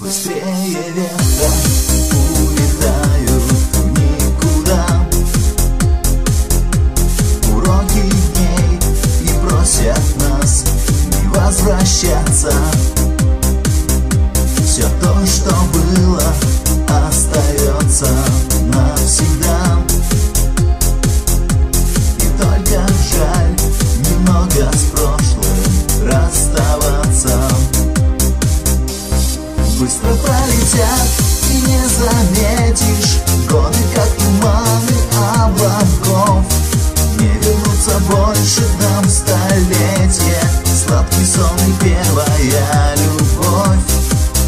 Быстрее ветра улетают в никуда. Уроки дней и просят нас не возвращаться. Все то, что было, остается навсегда. И только жаль немного с прошлым расставаться. Быстро пролетят и не заметишь годы, как туманы облаков. Не вернутся больше к нам столетия, сладкий сон и первая любовь.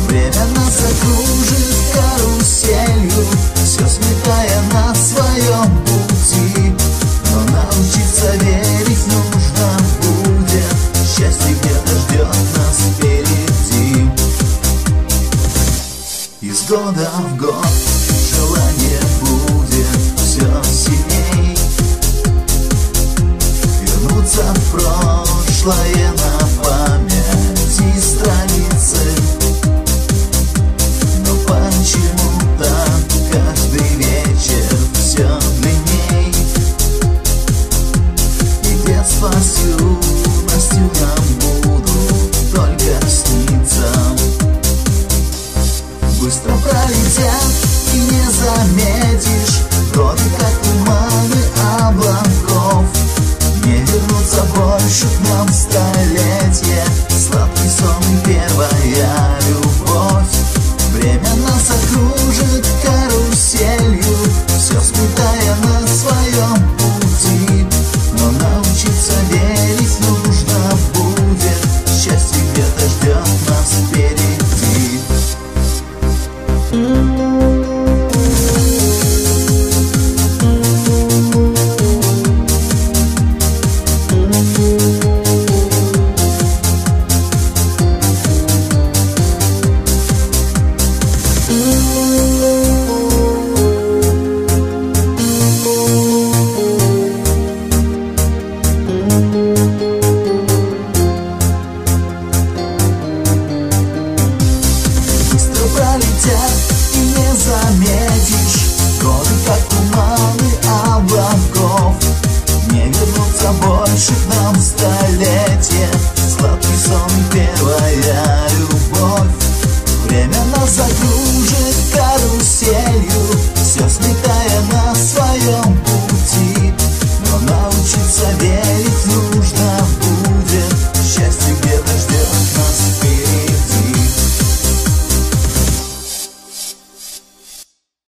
Время нас окружит каруселью, все сметая на своем пути. Но научиться верить нужно будет, счастье где-то ждет нас впереди. Из года в год желание будет все сильней вернуться в прошлое на памяти страницы. Но почему-то каждый вечер все длинней, и детство с юностью нам будут только сниться. Быстро пролетят и не заметишь годы, как туманы облаков. Не вернутся больше к нам столетия, сладкий сон и первая любовь. Время нас окружит каруселью, все сметая на своем пути. Но научиться верить нужно будет, счастье где-то ждет нас впереди. Пролетят и не заметишь годы, как туманы облаков. Не вернутся больше к нам столетия, сладкий сон и первая любовь. Время нас закружит